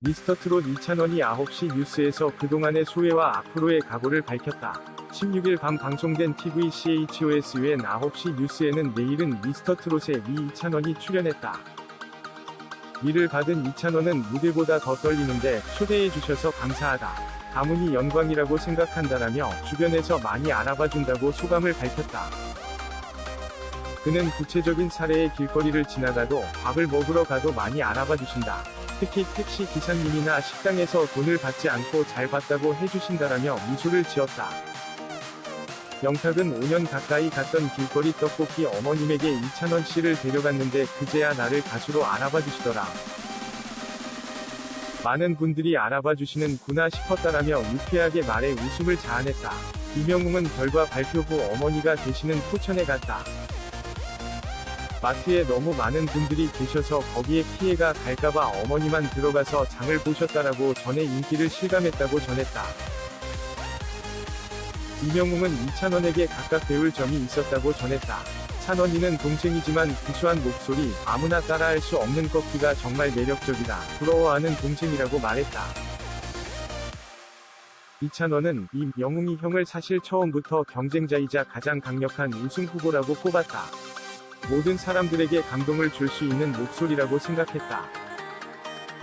미스터트롯 이찬원이 9시 뉴스에서 그동안의 소회와 앞으로의 각오를 밝혔다. 16일 밤 방송된 TVCHOSUN 9시 뉴스에는 내일은 미스터트롯에 미 이찬원이 출연했다. 미를 받은 이찬원은 무대보다 더 떨리는데 초대해주셔서 감사하다. 가문이 영광이라고 생각한다라며 주변에서 많이 알아봐준다고 소감을 밝혔다. 그는 구체적인 사례의 길거리를 지나가도 밥을 먹으러 가도 많이 알아봐주신다. 특히 택시 기사님이나 식당에서 돈을 받지 않고 잘 받다고 해주신다라며 미소를 지었다. 영탁은 5년 가까이 갔던 길거리 떡볶이 어머님에게 이찬원 씨를 데려갔는데 그제야 나를 가수로 알아봐주시더라. 많은 분들이 알아봐주시는구나 싶었다라며 유쾌하게 말해 웃음을 자아냈다. 이명웅은 결과 발표 후 어머니가 되시는 포천에 갔다. 마트에 너무 많은 분들이 계셔서 거기에 피해가 갈까봐 어머니만 들어가서 장을 보셨다라고 전에 인기를 실감했다고 전했다. 이명웅은 이찬원에게 각각 배울 점이 있었다고 전했다. 찬원이는 동생이지만 구수한 목소리, 아무나 따라할 수 없는 꺾기가 정말 매력적이다. 부러워하는 동생이라고 말했다. 이찬원은 이명웅이 형을 사실 처음부터 경쟁자이자 가장 강력한 우승 후보라고 꼽았다. 모든 사람들에게 감동을 줄 수 있는 목소리라고 생각했다.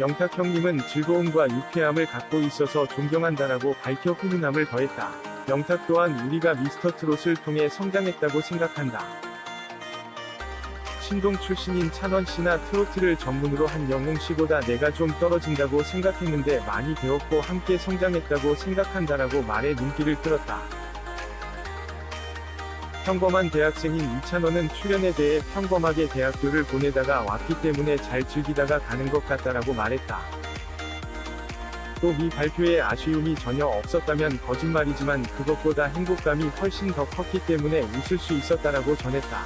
영탁 형님은 즐거움과 유쾌함을 갖고 있어서 존경한다라고 밝혀 훈훈함을 더했다. 영탁 또한 우리가 미스터트롯을 통해 성장했다고 생각한다. 신동 출신인 찬원 씨나 트로트를 전문으로 한 영웅 씨보다 내가 좀 떨어진다고 생각했는데 많이 배웠고 함께 성장했다고 생각한다라고 말해 눈길을 끌었다. 평범한 대학생인 이찬원은 출연에 대해 평범하게 대학교를 보내다가 왔기 때문에 잘 즐기다가 가는 것 같다라고 말했다. 또 미 발표에 아쉬움이 전혀 없었다면 거짓말이지만 그것보다 행복감이 훨씬 더 컸기 때문에 웃을 수 있었다라고 전했다.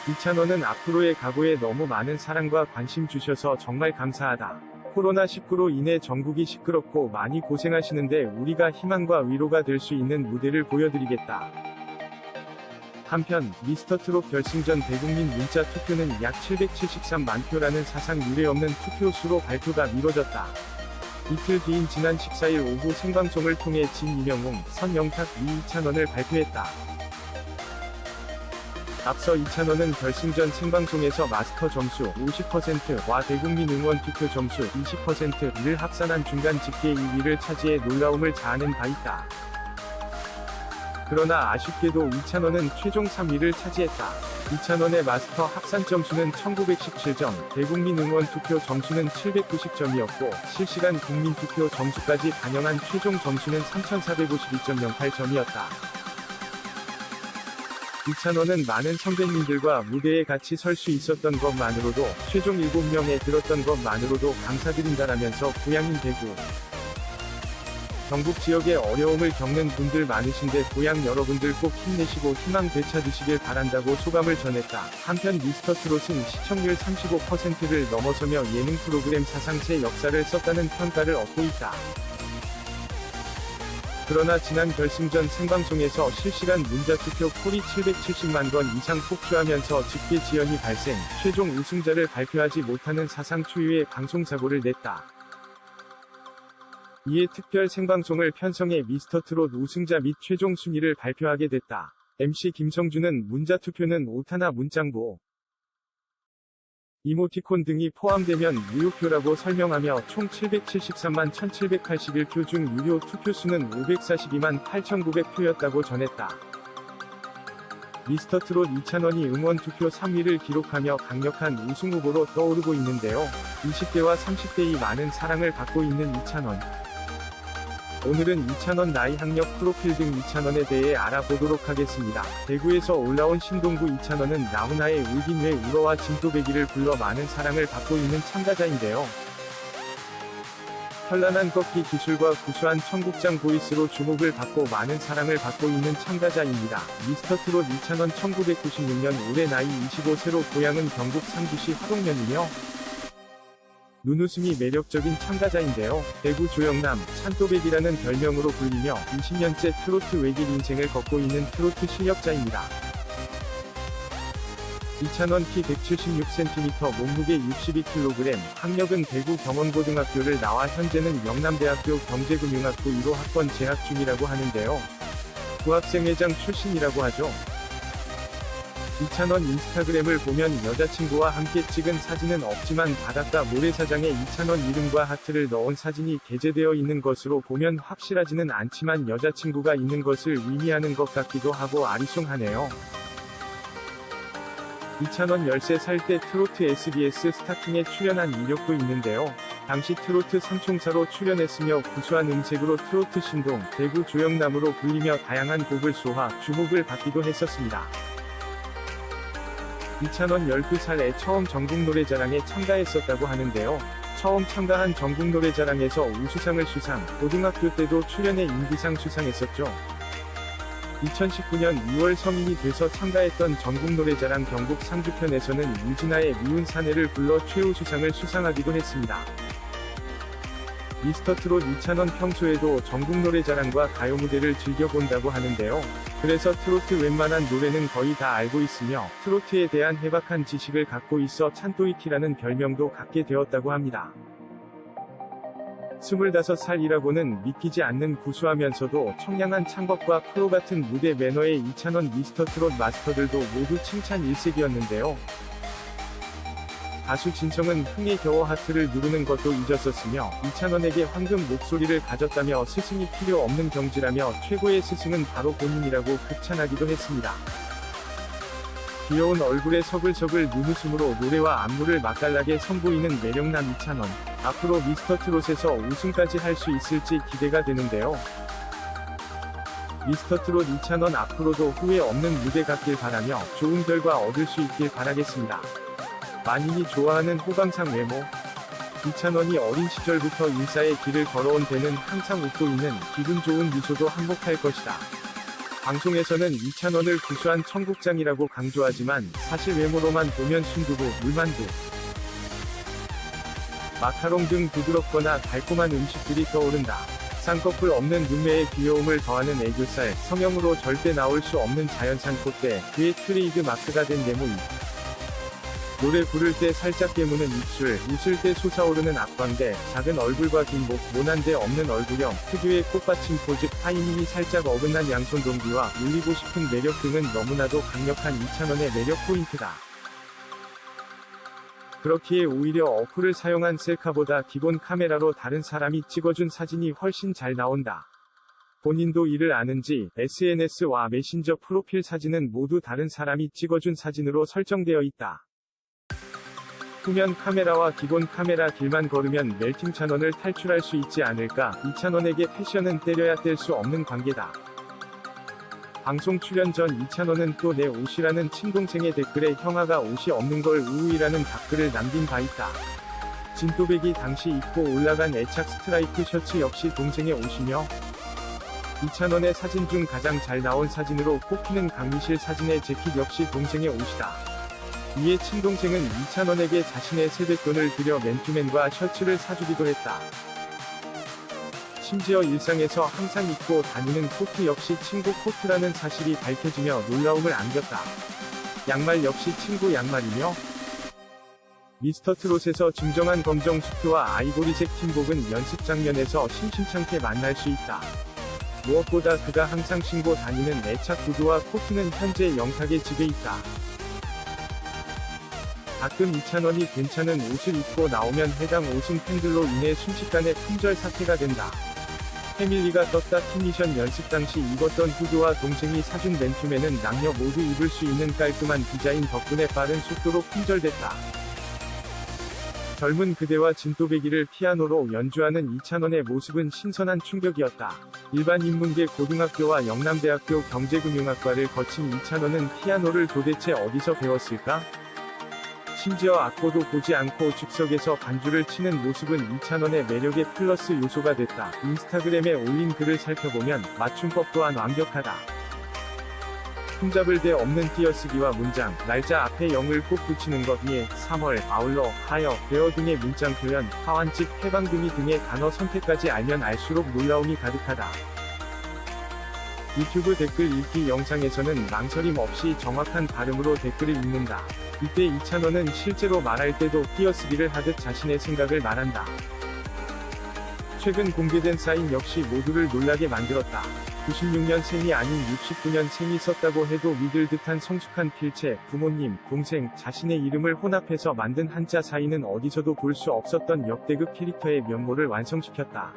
이찬원은 앞으로의 각오에 너무 많은 사랑과 관심 주셔서 정말 감사하다. 코로나19로 인해 전국이 시끄럽고 많이 고생하시는데 우리가 희망과 위로가 될 수 있는 무대를 보여드리겠다. 한편 미스터트롯 결승전 대국민 문자 투표는 약 773만 표라는 사상 유례없는 투표 수로 발표가 미뤄졌다. 이틀 뒤인 지난 14일 오후 생방송을 통해 진이명웅, 선영탁, 이찬원을 발표했다. 앞서 이찬원은 결승전 생방송에서 마스터 점수 50%와 대국민 응원 투표 점수 20%를 합산한 중간 집계 2위를 차지해 놀라움을 자아낸 바 있다. 그러나 아쉽게도 이찬원은 최종 3위를 차지했다. 이찬원의 마스터 합산 점수는 1917점, 대국민 응원 투표 점수는 790점이었고, 실시간 국민 투표 점수까지 반영한 최종 점수는 3452.08점이었다. 이찬원은 많은 선배님들과 무대에 같이 설 수 있었던 것만으로도, 최종 7명에 들었던 것만으로도 감사드린다라면서 고향인 대구, 경북 지역에 어려움을 겪는 분들 많으신데 고향 여러분들 꼭 힘내시고 희망 되찾으시길 바란다고 소감을 전했다. 한편 미스터트롯은 시청률 35%를 넘어서며 예능 프로그램 사상 새 역사를 썼다는 평가를 얻고 있다. 그러나 지난 결승전 생방송에서 실시간 문자투표 콜이 770만 건 이상 폭주하면서 집계 지연이 발생, 최종 우승자를 발표하지 못하는 사상 초유의 방송사고를 냈다. 이에 특별 생방송을 편성해 미스터트롯 우승자 및 최종 순위를 발표하게 됐다. MC 김성주는 문자투표는 오타나 문장보, 이모티콘 등이 포함되면 무효표라고 설명하며 총 773만 1781표 중 유효 투표수는 542만 8900표였다고 전했다. 미스터트롯 이찬원이 응원 투표 3위를 기록하며 강력한 우승 후보로 떠오르고 있는데요. 20대와 30대의 많은 사랑을 받고 있는 이찬원. 오늘은 이찬원 나이 학력 프로필 등 이찬원에 대해 알아보도록 하겠습니다. 대구에서 올라온 신동구 이찬원은 나훈아의 울긴 왜 울어와 진또배기를 불러 많은 사랑을 받고 있는 참가자인데요. 현란한 꺾기 기술과 구수한 청국장 보이스로 주목을 받고 많은 사랑을 받고 있는 참가자입니다. 미스터트롯 이찬원 1996년 올해 나이 25세로 고향은 경북 상주시 화동면이며 눈웃음이 매력적인 참가자인데요. 대구 조영남, 찬또배기라는 별명으로 불리며 20년째 트로트 외길 인생을 걷고 있는 트로트 실력자입니다. 이찬원 키 176cm, 몸무게 62kg, 학력은 대구 경원고등학교를 나와 현재는 영남대학교 경제금융학부 1호 학번 재학 중이라고 하는데요. 부학생회장 출신이라고 하죠. 이찬원 인스타그램을 보면 여자친구와 함께 찍은 사진은 없지만 바닷가 모래사장에 이찬원 이름과 하트를 넣은 사진이 게재되어 있는 것으로 보면 확실하지는 않지만 여자친구가 있는 것을 의미하는 것 같기도 하고 아리송하네요. 이찬원 13살 때 트로트 SBS 스타킹에 출연한 이력도 있는데요. 당시 트로트 삼총사로 출연했으며 구수한 음색으로 트로트 신동, 대구 조영남으로 불리며 다양한 곡을 소화, 주목을 받기도 했었습니다. 이찬원 12살에 처음 전국노래자랑에 참가했었다고 하는데요. 처음 참가한 전국노래자랑에서 우수상을 수상, 고등학교 때도 출연해 인기상 수상했었죠. 2019년 2월 성인이 돼서 참가했던 전국노래자랑 경북 상주편에서는 유진아의 미운 사내를 불러 최우수상을 수상하기도 했습니다. 미스터트롯 이찬원 평소에도 전국노래자랑과 가요무대를 즐겨본다고 하는데요. 그래서 트로트 웬만한 노래는 거의 다 알고 있으며 트로트에 대한 해박한 지식을 갖고 있어 찬또이키라는 별명도 갖게 되었다고 합니다. 25살이라고는 믿기지 않는 구수하면서도 청량한 창법과 프로 같은 무대 매너의 이찬원 미스터트롯 마스터들도 모두 칭찬 일색이었는데요. 가수 진성은 흥에 겨워 하트를 누르는 것도 잊었었으며 이찬원에게 황금 목소리를 가졌다며 스승이 필요 없는 경지라며 최고의 스승은 바로 본인이라고 극찬하기도 했습니다. 귀여운 얼굴에 서글서글 눈웃음으로 노래와 안무를 맛깔나게 선보이는 매력남 이찬원. 앞으로 미스터트롯에서 우승까지 할 수 있을지 기대가 되는데요. 미스터트롯 이찬원 앞으로도 후회 없는 무대 갖길 바라며 좋은 결과 얻을 수 있길 바라겠습니다. 만인이 좋아하는 호감상 외모. 이찬원이 어린 시절부터 인싸의 길을 걸어온 데는 항상 웃고 있는 기분 좋은 미소도 한몫할 것이다. 방송에서는 이찬원을 구수한 청국장이라고 강조하지만 사실 외모로만 보면 순두부, 물만두, 마카롱 등 부드럽거나 달콤한 음식들이 떠오른다. 쌍꺼풀 없는 눈매에 귀여움을 더하는 애교살, 성형으로 절대 나올 수 없는 자연산 콧대, 그의 트레이드 마크가 된 내모임. 노래 부를 때 살짝 깨무는 입술, 웃을 때 솟아오르는 앞광대, 작은 얼굴과 긴 목, 모난데 없는 얼굴형, 특유의 꽃받침 포즈, 타이밍이 살짝 어긋난 양손 동기와 울리고 싶은 매력 등은 너무나도 강력한 이찬원의 매력 포인트다. 그렇기에 오히려 어플을 사용한 셀카보다 기본 카메라로 다른 사람이 찍어준 사진이 훨씬 잘 나온다. 본인도 이를 아는지 SNS와 메신저 프로필 사진은 모두 다른 사람이 찍어준 사진으로 설정되어 있다. 후면 카메라와 기본 카메라 길만 걸으면 멜팅 찬원을 탈출할 수 있지 않을까. 이찬원에게 패션은 때려야 뗄 수 없는 관계다. 방송 출연 전 이찬원은 또 내 옷이라는 친동생의 댓글에 형아가 옷이 없는 걸 우우이라는 답글을 남긴 바 있다. 진또배기 당시 입고 올라간 애착 스트라이프 셔츠 역시 동생의 옷이며 이찬원의 사진 중 가장 잘 나온 사진으로 꼽히는 강미실 사진의 재킷 역시 동생의 옷이다. 이에 친동생은 이찬원에게 자신의 세뱃돈을 들여 맨투맨과 셔츠를 사주기도 했다. 심지어 일상에서 항상 입고 다니는 코트 역시 친구 코트라는 사실이 밝혀지며 놀라움을 안겼다. 양말 역시 친구 양말이며 미스터트롯에서 증정한 검정 수트와 아이보리색 팀복은 연습 장면에서 심심찮게 만날 수 있다. 무엇보다 그가 항상 신고 다니는 애착 구두와 코트는 현재 영탁의 집에 있다. 가끔 이찬원이 괜찮은 옷을 입고 나오면 해당 옷은 팬들로 인해 순식간에 품절 사태가 된다. 패밀리가 떴다. 팀미션 연습 당시 입었던 후드와 동생이 사준 맨투맨은 남녀 모두 입을 수 있는 깔끔한 디자인 덕분에 빠른 속도로 품절됐다. 젊은 그대와 진또배기를 피아노로 연주하는 이찬원의 모습은 신선한 충격이었다. 일반 인문계 고등학교와 영남대학교 경제금융학과를 거친 이찬원은 피아노를 도대체 어디서 배웠을까? 심지어 악보도 보지 않고 즉석에서 반주를 치는 모습은 이찬원의 매력의 플러스 요소가 됐다. 인스타그램에 올린 글을 살펴보면 맞춤법 또한 완벽하다. 흠잡을 데 없는 띄어쓰기와 문장, 날짜 앞에 0을 꼭 붙이는 것 위에 3월, 아울러, 하여, 되어 등의 문장 표현, 하완집, 해방등이 등의 단어 선택까지 알면 알수록 놀라움이 가득하다. 유튜브 댓글 읽기 영상에서는 망설임 없이 정확한 발음으로 댓글을 읽는다. 이때 이찬원은 실제로 말할 때도 띄어쓰기를 하듯 자신의 생각을 말한다. 최근 공개된 사인 역시 모두를 놀라게 만들었다. 96년생이 아닌 69년생이 썼다고 해도 믿을 듯한 성숙한 필체, 부모님, 동생, 자신의 이름을 혼합해서 만든 한자 사인은 어디서도 볼 수 없었던 역대급 캐릭터의 면모를 완성시켰다.